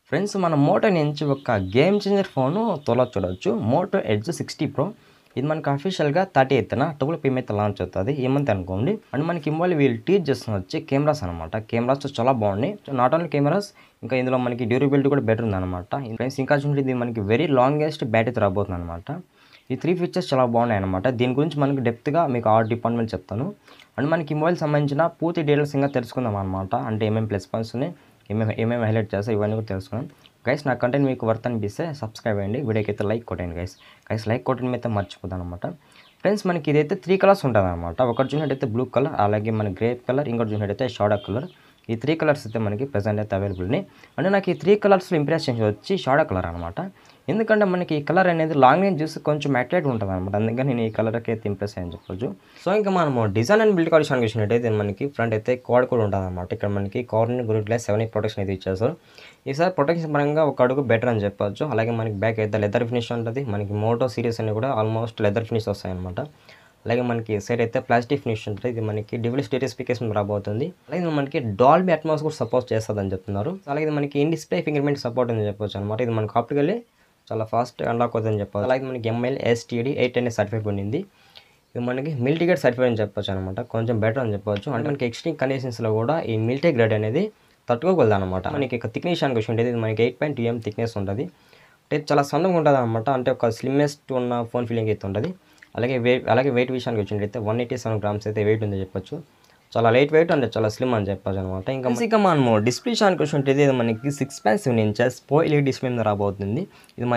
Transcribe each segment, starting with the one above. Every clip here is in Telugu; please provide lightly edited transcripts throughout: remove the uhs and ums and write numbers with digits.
ఫ్రెండ్స్ మన మోటో నుంచి ఒక గేమ్ చేంజర్ ఫోను త్వరలో చూడొచ్చు. Moto Edge 60 Pro. ఇది మనకు అఫీషియల్‌గా 30థ్‌న 12 PM అయితే లాంచ్ అవుతది. ఈ మంత్ అనుకోండి. అండ్ మనకి ఇవాళ వీళ్ళు టీచ్ చేస్తున్నది వచ్చి కెమెరాస్ అనమాట. కెమెరాస్ చాలా బాగున్నాయి. నాట్ ఓన్లీ కెమెరాస్, ఇంకా ఇందులో మనకి డ్యూరబిలిటీ కూడా బెటర్ ఉందన్నమాట. ఫ్రెండ్స్ ఇంకా చూడండి, ఇది మనకి వెరీ లాంగెస్ట్ బ్యాటరీ రాబోతుంది అనమాట. ఈ 3 ఫీచర్స్ చాలా బాగున్నాయి అనమాట. దీని గురించి మనకి డెప్త్‌గా మీకు ఆ డిపార్ట్మెంట్ చెప్తాను. అండ్ మనకి ఈ మొబైల్ సంబంధించిన పూర్తి డీటెయిల్స్ ఇంకా తెలుసుకుందాం అనమాట. అంటే ఏమేమి ప్లస్ పాయింట్స్ ఉన్నాయి, ఏమేమి హైలైట్ చేస్తాయి, ఇవన్నీ కూడా తెలుసుకున్నాం. గైస్ నా కంటెంట్ మీకు వర్త్ అనిపిస్తే సబ్స్క్రైబ్ అయ్యండి, వీడియోకి అయితే లైక్ కొట్టండి గైస్ లైక్ కొట్టడం అయితే మర్చిపోతాను అనమాట. ఫ్రెండ్స్ మనకి ఇదైతే 3 కలర్స్ ఉంటుంది అనమాట. ఒకటి చూసినట్టయితే బ్లూ కలర్, అలాగే మన గ్రేప్ కలర్, ఇంకోటి చూసినట్టయితే షాడో కలర్. ఈ 3 కలర్స్ అయితే మనకి ప్రెజెంట్ అయితే అవైలబుల్ ఉన్నాయి. అంటే నాకు ఈ 3 కలర్స్లో ఇంప్రెస్ చేసి వచ్చి షాడో కలర్ అనమాట. ఎందుకంటే మనకి ఈ కలర్ అనేది లాంగ్ రేంజ్ చూసి కొంచెం అట్రాక్ట్ ఉంటుంది అనమాట. అందుకని నేను ఈ కలర్కి అయితే ఇంప్రెస్ అయ్యని చెప్పొచ్చు. సో ఇంకా మనము డిజైన్ అండ్ బిల్డ్ కాల్షన్ చూసినట్టయితే మనకి ఫ్రంట్ అయితే కోడ్ కూడా ఉంటుంది అనమాట. ఇక్కడ మనకి కార్నర్ గురి గ్లాస్ 7 ప్రొటెక్షన్ అయితే ఇచ్చేస్తారు. ఈసారి ప్రొటెక్షన్ పరంగా ఒక అడుగు బెటర్ అని చెప్పొచ్చు. అలాగే మనకి బ్యాక్ అయితే లెదర్ ఫినిష్ ఉంటుంది. మనకి మోటో సిరీస్ అన్ని కూడా ఆల్మోస్ట్ లెదర్ ఫినిష్ వస్తాయన్నమాట. అలాగే మనకి సైడ్ అయితే ప్లాస్టిక్ ఫినిష్ ఉంటుంది. ఇది మనకి డివిల్ స్టేటస్ స్పీకర్స్ రాబోతుంది. అలాగే మనకి డాల్బీ అట్మాస్ కూడా సపోర్ట్ చేస్తుందని చెప్తున్నారు. అలాగే మనకి in display finger print support అని చెప్పొచ్చు అనమాట. ఇది మనకి ఆప్టికల్లీ చాలా ఫాస్ట్ అన్లాక్ అవుతుందని చెప్పాలి. అలాగే మనకి MIL STD 8 సర్టిఫికేట్ ఉండింది. ఇది మనకి మిలిటరీ గ్రేడ్ సర్టిఫికేట్ అని చెప్పొచ్చు అనమాట. కొంచెం బెటర్ అని చెప్పొచ్చు. అంటే మనకి ఎక్స్ట్రీమ్ కండిషన్స్లో కూడా ఈ మిలిటరీ గ్రేడ్ అనేది తట్టుకోగలదు అనమాట. మనకి థిక్నెస్ అని క్వశ్చన్ ఇది మనకి 8.2 mm థిక్నెస్ ఉంటుంది. అంటే చాలా సన్నగా ఉంటుంది అనమాట. అంటే ఒక స్లిమ్మెస్ట్ ఉన్న ఫోన్ ఫీలింగ్ అయితే ఉంటుంది. అలాగే వెయిట్ విషయానికి వచ్చినట్టయితే 187 grams అయితే వెయిట్ ఉందని చెప్పొచ్చు. చాలా లైట్ వెయిట్ అంటే చాలా స్లిమ్ అని చెప్పొచ్చు అనమాట. ఇంకా మనము డిస్ప్లే విషయానికి వచ్చినట్టు ఇది మనకి 6.7 inches OLED డిస్ప్లే మీద రాబోతుంది.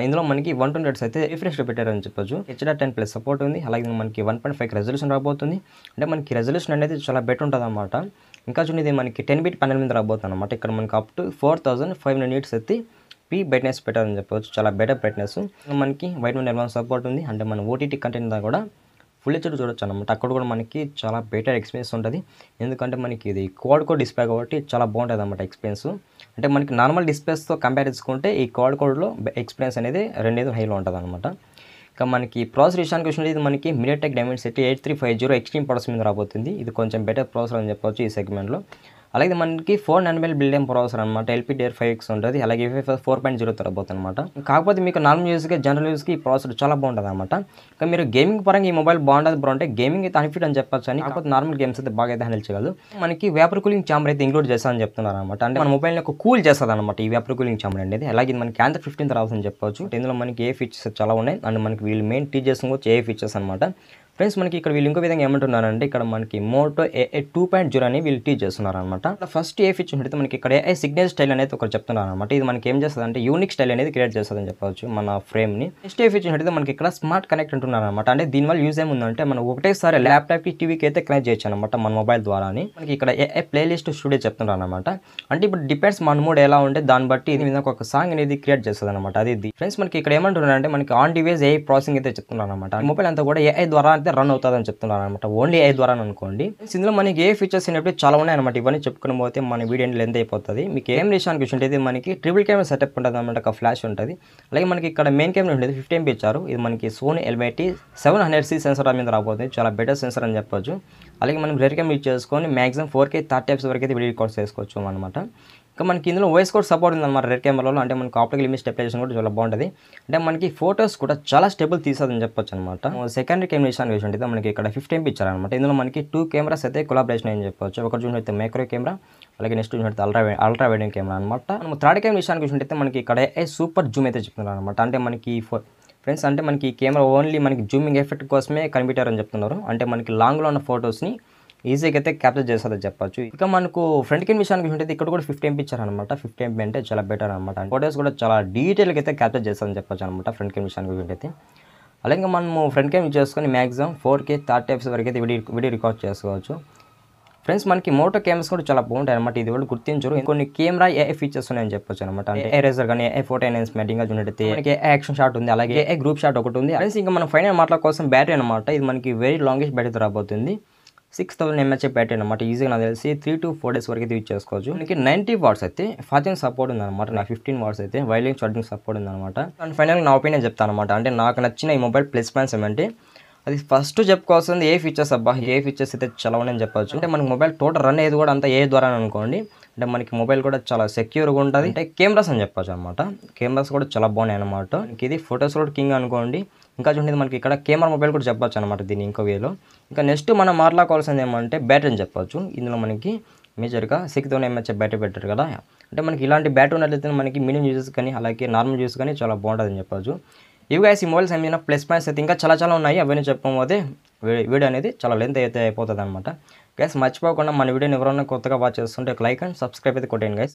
ఇందులో మనకి 120 Hz అయితే రిఫ్రెష్ పెట్టారని చెప్పొచ్చు. HDR10+ సపోర్ట్ ఉంది. అలాగే మనకి 1.5 రెజల్యూషన్ రాబోతుంది. అంటే మనకి రెజల్యూషన్ అనేది చాలా బెటర్ ఉంటుంది అనమాట. ఇంకా చూడండి, ఇది మనకి 10-bit ప్యానెల్ మీద రాబోతుంది అనమాట. ఇక్కడ మనకి అప్ టు 4500 nits అయితే బ్రైట్నెస్ పెట్టారని చెప్పవచ్చు. చాలా బెటర్ బ్రైట్నెస్. మనకి వైట్ అండ్ ఎల్వన్ సపోర్ట్ ఉంది. అంటే మన OTT కంటెంట్ కూడా ఫుల్ హెచ్డి చూడొచ్చు అనమాట. అక్కడ కూడా మనకి చాలా బెటర్ ఎక్స్పీరియన్స్ ఉంటుంది. ఎందుకంటే మనకి ఇది క్వాడ్ కోడ్ డిస్ప్లే కాబట్టి చాలా బాగుంటుంది అనమాట ఎక్స్పీరియన్స్. అంటే మనకి నార్మల్ డిస్ప్లేస్తో కంపేర్ చేసుకుంటే ఈ క్వాడ్ కోడ్లో ఎక్స్పీరియన్స్ అనేది రెండేది హైలో ఉంటుంది అనమాట. ఇంకా మనకి ప్రాసెసర్ విషయానికి వచ్చినట్టు ఇది మనకి MediaTek Dimensity 8350 ఎక్స్ట్రీమ్ ప్రాసెసర్ మీద రాబోతుంది. ఇది కొంచెం బెటర్ ప్రాసెసర్ అని చెప్పవచ్చు ఈ సెగ్మెంట్లో. అలాగే మనకి 4 nanometer బిల్డ్ ప్రాసెసర్ అనమాట. LPDDR5X ఉంటుంది. అలాగే UFS 4.0 రాబోతుంది అనమాట. కాకపోతే మీకు నార్మల్ యూస్కి, జనరల్ యూస్కి ఈ ప్రాసెసర్ చాలా బాగుంటుంది అనమాట. ఇంకా మీరు గేమింగ్ పరంగా ఈ మొబైల్ బాగుంటుంది బ్రో అంటే గేమింగ్ అయితే అన్ఫిట్ అని చెప్పొచ్చు అని. కాకపోతే నార్మల్ గేమ్స్ అయితే బాగా అయితే హ్యాండిల్ చేయగలదు. మనకి వేపర్ కూలింగ్ ఛాంబర్ అయితే ఇంక్లూడ్ చేస్తారని చెప్తున్నారు అనమాట. అంటే మన మొబైల్ని ఒక కూల్ చేస్తుంది అనమాట ఈ వేపర్ కూలింగ్ ఛాంబర్ అనేది. అలాగే మనకి Android 15 రావాల్సింది చెప్పొచ్చు. ఇందులో మనకి ఏ ఫీచర్స్ చాలా ఉన్నాయి. అండ్ మనకి వీళ్ళు మెయిన్ టీచ్ చేస్తున్న ఏ ఫీచర్స్ అనమాట. ఫ్రెండ్స్ మనకి ఇక్కడ వీళ్ళు ఇంకో విధంగా ఏమంటున్నారంటే ఇక్కడ మనకి మోటో AI 2.0 అని వీళ్ళు టీచ్ చేస్తున్నారు అనమాట. ఫస్ట్ ఏ ఫీచర్ ఉంటే మనకి ఇక్కడ AI సిగ్నేచర్ స్టైల్ అనేది ఒకటి చెప్తున్నారు అనమాట. ఇది మనకి ఏం చేస్తుంది అంటే యూనిక్ స్టైల్ అనేది క్రియేట్ చేస్తుందని చెప్పవచ్చు మన ఫ్రేమ్ని. నెక్స్ట్ ఏ ఫీచర్ ఉంటే మనకి ఇక్కడ స్మార్ట్ కనెక్ట్ అంటున్నారు అనమాట. అంటే దీనివల్ల యూజ్ ఏముందంటే మనం ఒకటేసారి ల్యాప్టాప్కి, టీవీకి అయితే కనెక్ట్ చేయొచ్చు అనమాట మన మొబైల్ ద్వారా. మనకి ఇక్కడ AI ప్లేలిస్ట్ స్టూడియో చెప్తున్నారు అనమాట. అంటే ఇప్పుడు డిపెండ్స్ మన మూడ్ ఎలా ఉంటే దాన్ని బట్టి ఇది మీద ఒక సాంగ్ అనేది క్రియేట్ చేస్తుంది అనమాట. అది ఫ్రెండ్స్ మనకి ఇక్కడ ఏమంటున్నారంటే మనకి ఆన్ డివైస్ AI ప్రాసెసింగ్ అయితే చెప్తున్నారు అనమాట. మొబైల్ అంతా కూడా AI ద్వారా అయితే రన్ అవుతుందని చెప్తున్నారు అనమాట. ఓన్లీ AI ద్వారా అనుకోండి. ఇందులో మనకి ఏ ఫీచర్స్ అనేవి చాలా ఉన్నాయి అనమాట. ఇవన్నీ చెప్పుకుని పోతే మన వీడియో లెంత్ అయిపోతుంది. మీకు ఏం విషయానికి చూసింటే మనకి ట్రిపుల్ కెమెరా సెటప్ ఉంటుంది అనమాట. ఒక ఫ్లాష్ ఉంటుంది. అలాగే మనకి ఇక్కడ మెయిన్ కెమెరా ఉంటుంది 50 MP ఇచ్చారు. ఇది మనకి Sony LVT 700C సెన్సార్ మీద రాబోతుంది. చాలా బెటర్ సెన్సార్ అని చెప్పొచ్చు. అలాగే మనం రేర్ కెమెరా యూజ్ చేసుకొని మాక్సిమం 4K 30 fps వరకు అయితే వీడియో రికార్డ్ చేసుకోవచ్చు అనమాట. ఇంకా మనకి ఇందులో వాయిస్ కూడా సపోర్ట్ ఉందన్నమాట రేర్ కెమెరాలో. అంటే మనకి ఆప్టికల్ ఇమేజ్ స్టెబిలైజేషన్ కూడా చాలా బాగుంటుంది. అంటే మనకి ఫోటోస్ కూడా చాలా స్టేబుల్ తీస్తుందని చెప్పొచ్చు అనమాట. సెకండరీ కెమెరా విషయాన్ని చూసినట్టయితే మనకి ఇక్కడ 50 MP ఇచ్చారనమాట. ఇందులో మనకి 2 కెమెరాస్ అయితే కొలాబరేషన్ అని చెప్పొచ్చు. ఒకటి చూసినట్టు మైక్రో కెమెరా, అలాగే నెక్స్ట్ చూసినట్టు అల్ట్రా వైడ్ కెమెరా అనమాట. మనం థర్డ్ కెమెరా విషయానికి చూసినట్టయితే మనకి ఇక్కడ సూపర్ జూమ్ అయితే చెప్తున్నారు అనమాట. అంటే మనకి ఫ్రెండ్స్ అంటే మనకి ఈ కెమెరా ఓన్లీ మనకి జూమింగ్ ఎఫెక్ట్ కోసమే కనిపెట్టారని చెప్తున్నారు. అంటే మనకి లాంగ్లో ఉన్న ఫొటోస్ని ఈజీగా అయితే క్యాప్చర్ చేస్తుందని చెప్పొచ్చు. ఇక మనకు ఫ్రంట్ కెమెరా విషయానికి ఉంటే ఇక్కడ కూడా 50 MP ఇచ్చారనమాట. 50 MP అంటే చాలా బెటర్ అనమాట. ఫోటోస్ కూడా చాలా డీటెయిల్గా అయితే క్యాప్చర్ చేస్తుందని చెప్పొచ్చు అనమాట ఫ్రంట్ కెమెరా విషయానికి అయితే. అలాగే మనము ఫ్రంట్ కెమెరా చేసుకొని మాక్సిమం 4K 30 fps వరకు అయితే వీడియో రికార్డ్ చేసుకోవచ్చు. ఫ్రెండ్స్ మనకి మోటో కెమెరాస్ కూడా చాలా బాగుంటాయి అనమాట. ఇది వాళ్ళు గుర్తించరు. కొన్ని కెమెరా AI ఫీచర్స్ ఉన్నాయని చెప్పొచ్చు అనమాట. అంటే ఎరేజర్ కానీ AI ఫోటో ఎన్హాన్స్మెంట్ చూసినట్టయితే మనకి AI యాక్షన్ షాట్ ఉంది. అలాగే AI గ్రూప్ షాట్ ఒకటి ఉంది. ఫ్రెండ్స్ ఇంకా మనం ఫైనల్ మాటల కోసం బ్యాటరీ అనమాట. ఇది మనకి వెరీ లాంగెస్ట్ బ్యాటరీ రాబోతుంది. 6000 mAh బ్యాటరీ అనమాట. ఈజీగా నాకు తెలిసి 3 to 4 days వరకు అయితే యూజ్ చేసుకోవచ్చు. మనకి 90 watts అయితే ఛార్జింగ్ సపోర్ట్ ఉందన్నమాట. నాకు 15 watts అయితే వైర్లెస్ ఛార్జింగ్ సపోర్ట్ ఉందన్నమాట. అండ్ ఫైనల్ నా ఒపీనియన్ చెప్తాను అనమాట. అంటే నాకు నచ్చిన ఈ మొబైల్ ప్లస్ పాయింట్స్ ఏమంటే అది ఫస్ట్ చెప్పుకోవాల్సింది ఏ ఫీచర్స్ అబ్బా, ఏ ఫీచర్స్ అయితే చాలా ఉన్నాయని చెప్పొచ్చు. అంటే మనకి మొబైల్ టోటల్ రన్ అయ్యేది కూడా అంతా ఏ ద్వారా అనుకోండి. అంటే మనకి మొబైల్ కూడా చాలా సెక్యూర్గా ఉంటుంది. అంటే కెమెరాస్ అని చెప్పొచ్చు అనమాట. కెమెరాస్ కూడా చాలా బాగున్నాయి అనమాట. ఇది ఫొటోస్ కూడా కింగ్ అనుకోండి. ఇంకా చూడండి మనకి ఇక్కడ కెమెరా మొబైల్ కూడా చెప్పొచ్చు అనమాట దీన్ని ఇంకో వేలో. ఇంకా నెక్స్ట్ మనం మాట్లాడుకోవాల్సింది ఏమంటే బ్యాటరీ అని చెప్పొచ్చు. ఇందులో మనకి మేజర్గా 6000 mAh బ్యాటరీ పెట్టారు కదా. అంటే మనకి ఇలాంటి బ్యాటరీ ఉన్నట్లయితే మనకి మీడియం యూజెస్ కానీ అలాగే నార్మల్ యూజెస్ కానీ చాలా బాగుంటుందని చెప్పొచ్చు. ఇవి గైస్ ఈ మొబైల్స్ ఏమైనా ప్లస్ పాయింట్స్ అయితే ఇంకా చాలా ఉన్నాయి. అవన్నీ చెప్పకపోతే వీడియో అనేది చాలా లెంత్ అయితే అయిపోతుంది అనమాట. గైస్ మర్చిపోకుండా మన వీడియోని ఎవరైనా కొత్తగా వాచ్ చేస్తుంటే లైక్ అండ్ సబ్స్క్రైబ్ అయితే కొట్టండి గైస్.